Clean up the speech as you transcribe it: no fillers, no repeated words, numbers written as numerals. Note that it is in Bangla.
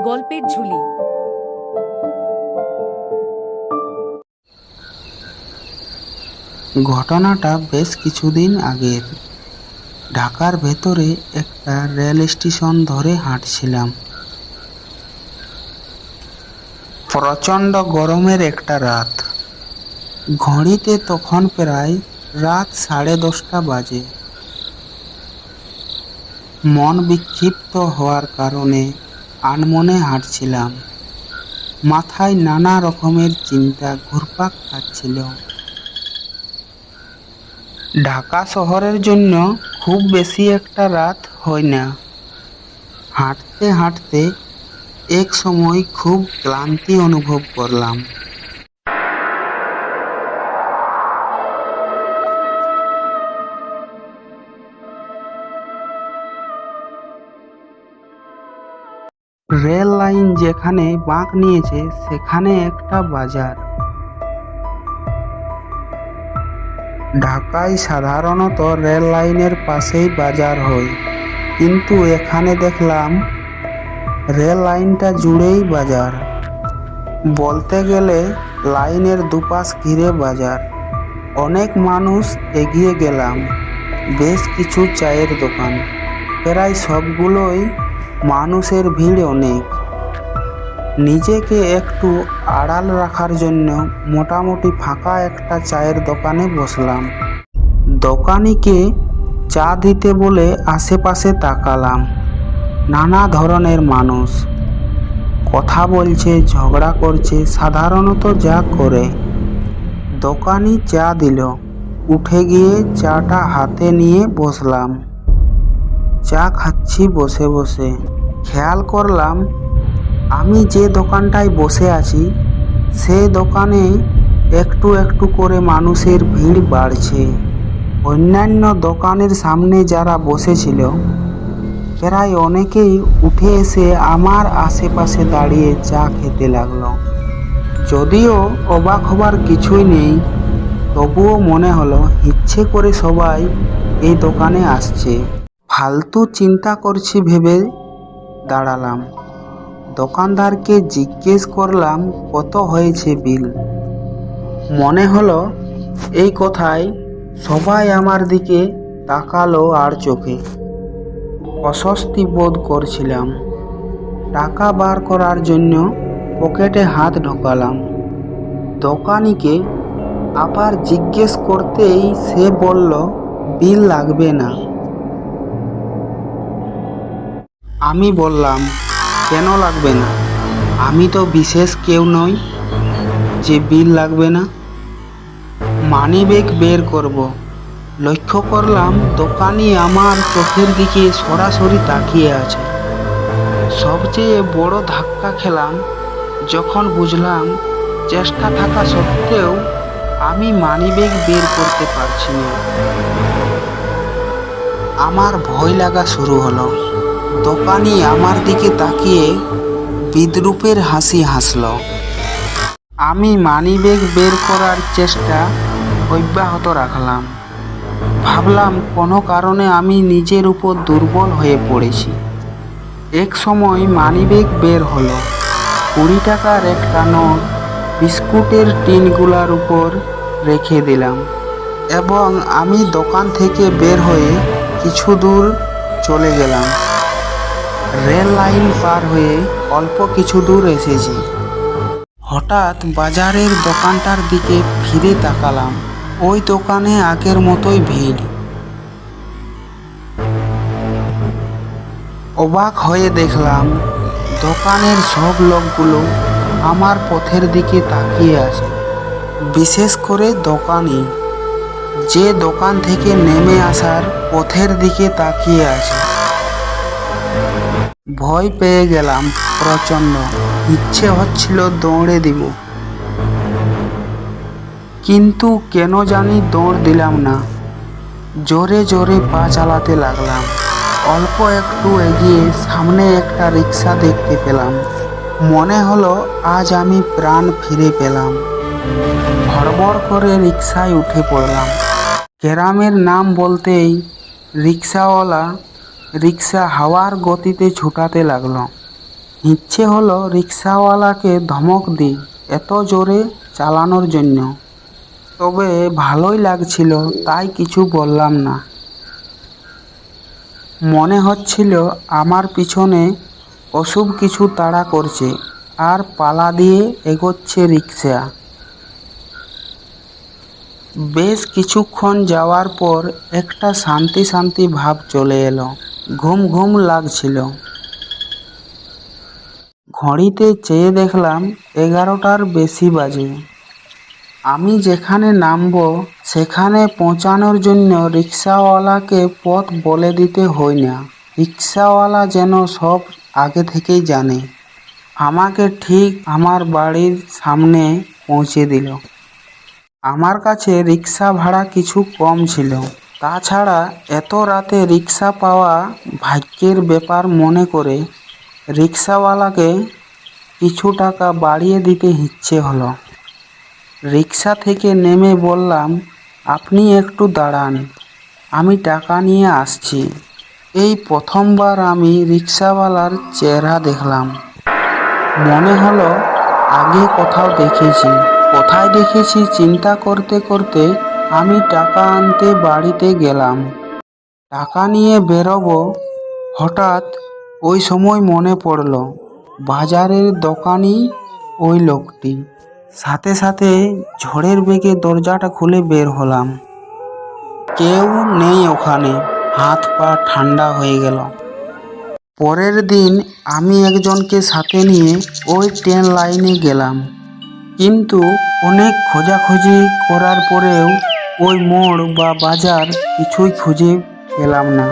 গল্পের ঝুলি। ঘটনাটা বেশ কিছুদিন আগের। ঢাকার ভেতরে একটা রেল স্টেশন ধরে হাঁটছিলাম। প্রচণ্ড গরমের একটা রাত। ঘড়িতে তখন প্রায় রাত 10:30 বাজে। মন বিক্ষিপ্ত হওয়ার কারণে আনমনে হাঁটছিলাম। মাথায় নানা রকমের চিন্তা ঘুরপাক খাচ্ছিল। ঢাকা শহরের জন্য খুব বেশি একটা রাত হয় না। হাঁটতে হাঁটতে এক সময় খুব ক্লান্তি অনুভব করলাম। রেল লাইন যেখানে বাঁক নিয়েছে সেখানে একটা বাজার। ঢাকায় সাধারণত রেল লাইনের পাশেই বাজার হয়, কিন্তু এখানে দেখলাম রেল লাইনটা জুড়েই বাজার। বলতে গেলে লাইনের দুপাশ ঘিরে বাজার। অনেক মানুষ। এগিয়ে গেলাম। বেশ কিছু চায়ের দোকান, প্রায় সবগুলোই মানুষের ভিড় অনেক। নিজেকে একটু আড়াল রাখার জন্য মোটামুটি ফাঁকা একটা চায়ের দোকানে বসলাম। দোকানিকে চা দিতে বলে আশেপাশে তাকালাম। নানা ধরনের মানুষ, কথা বলছে, ঝগড়া করছে, সাধারণত যা করে। দোকানি চা দিল। উঠে গিয়ে চাটা হাতে নিয়ে বসলাম। চা খাচ্ছি বসে বসে। খেয়াল করলাম আমি যে দোকানটায় বসে আছি সে দোকানে একটু একটু করে মানুষের ভিড় বাড়ছে। অন্যান্য দোকানের সামনে যারা বসেছিল প্রায় অনেকেই উঠে এসে আমার আশেপাশে দাঁড়িয়ে চা খেতে লাগলো। যদিও অবাক হবার কিছুই নেই, তবুও মনে হলো ইচ্ছে করে সবাই এই দোকানে আসছে। ফালতু চিন্তা করছি ভেবে দাঁড়ালাম। দোকানদারকে জিজ্ঞেস করলাম কত হয়েছে বিল। মনে হলো এই কথায় সবাই আমার দিকে তাকালো আর চোখে। অস্বস্তি বোধ করছিলাম। টাকা বার করার জন্য পকেটে হাত ঢোকালাম। দোকানিকে আবার জিজ্ঞেস করতেই সে বলল বিল লাগবে না। আমি বললাম কেন লাগবে না? আমি তো বিশেষ কেউ নই যে বিল লাগবে না। মানিব্যাগ বের করব। লক্ষ্য করলাম দোকানি আমার চোখের দিকে সরাসরি তাকিয়ে আছে। সবচেয়ে বড় ধাক্কা খেলাম যখন বুঝলাম চেষ্টা থাকা সত্ত্বেও আমি মানিব্যাগ বের করতে পারছি না। আমার ভয় লাগা শুরু হলো। দোকানি আমার দিকে তাকিয়ে বিদ্রূপের হাসি হাসল। আমি মানিব্যাগ বের করার চেষ্টা অব্যাহত রাখলাম। ভাবলাম কোনো কারণে আমি নিজের উপর দুর্বল হয়ে পড়েছি। এক সময় মানিব্যাগ বের হলো। 20 টাকার একটা নোট বিস্কুটের টিনগুলার উপর রেখে দিলাম এবং আমি দোকান থেকে বের হয়ে কিছু দূর চলে গেলাম। রেল লাইন পার হয়ে অল্প কিছু দূর এসেছি। হঠাৎ বাজারের দোকানটার দিকে ফিরে তাকালাম। ওই দোকানে আগের মতোই ভিড়। অবাক হয়ে দেখলাম দোকানের সব লোকগুলো আমার পথের দিকে তাকিয়ে আছে। বিশেষ করে দোকানি, যে দোকান থেকে নেমে আসার পথের দিকে তাকিয়ে আছে। ভয় পেয়ে গেলাম প্রচণ্ড। ইচ্ছে হচ্ছিল দৌড়ে দিব, কিন্তু কেন জানি দৌড় দিলাম না। জোরে জোরে পা চালাতে লাগলাম। অল্প একটু এগিয়ে সামনে একটা রিক্সা দেখতে পেলাম। মনে হলো আজ আমি প্রাণ ফিরে পেলাম। হড়বড় করে রিক্সায় উঠে পড়লাম। গ্রামের নাম বলতেই রিক্সাওয়ালা রিক্সা হাওয়ার গতিতে ছুটাতে লাগলো। ইচ্ছে হলো রিক্সাওয়ালাকে ধমক দিই এত জোরে চালানোর জন্য, তবে ভালোই লাগছিল তাই কিছু বললাম না। মনে হচ্ছিল আমার পিছনে অশুভ কিছু তাড়া করছে আর পালা দিয়ে এগোচ্ছে রিক্সা। বেশ কিছুক্ষণ যাওয়ার পর একটা শান্তি শান্তি ভাব চলে এলো, ঘুম ঘুম লাগছিল। ঘড়িতে চেয়ে দেখলাম 11টার বেশি বাজে। আমি যেখানে নামবো সেখানে পৌঁছানোর জন্য রিক্সাওয়ালাকে পথ বলে দিতে হয় না। রিক্সাওয়ালা যেন সব আগে থেকেই জানে। আমাকে ঠিক আমার বাড়ির সামনে পৌঁছে দিল। আমার কাছে রিক্সা ভাড়া কিছু কম ছিল, তাছাড়া এত রাতে রিক্সা পাওয়া ভাগ্যের ব্যাপার মনে করে রিক্সাওয়ালাকে কিছু টাকা বাড়িয়ে দিতে ইচ্ছে হলো। রিক্সা থেকে নেমে বললাম, আপনি একটু দাঁড়ান, আমি টাকা নিয়ে আসছি। এই প্রথমবার আমি রিক্সাওয়ালার চেহারা দেখলাম। মনে হলো আগে কোথাও দেখেছি। কোথায় দেখেছি চিন্তা করতে করতে আমি টাকা আনতে বাড়িতে গেলাম। টাকা নিয়ে বেরোবো, হঠাৎ ওই সময় মনে পড়ল বাজারের দোকানই ওই লোকটি। সাথে সাথে ঝড়ের বেগে দরজাটা খুলে বের হলাম। কেউ নেই ওখানে। হাত পা ঠান্ডা হয়ে গেল। পরের দিন আমি একজনকে সাথে নিয়ে ওই ট্রেন লাইনে গেলাম, কিন্তু অনেক খোঁজাখুঁজি করার পরেও ওই মোড় বা বাজার কিছুই খুঁজে পেলাম না।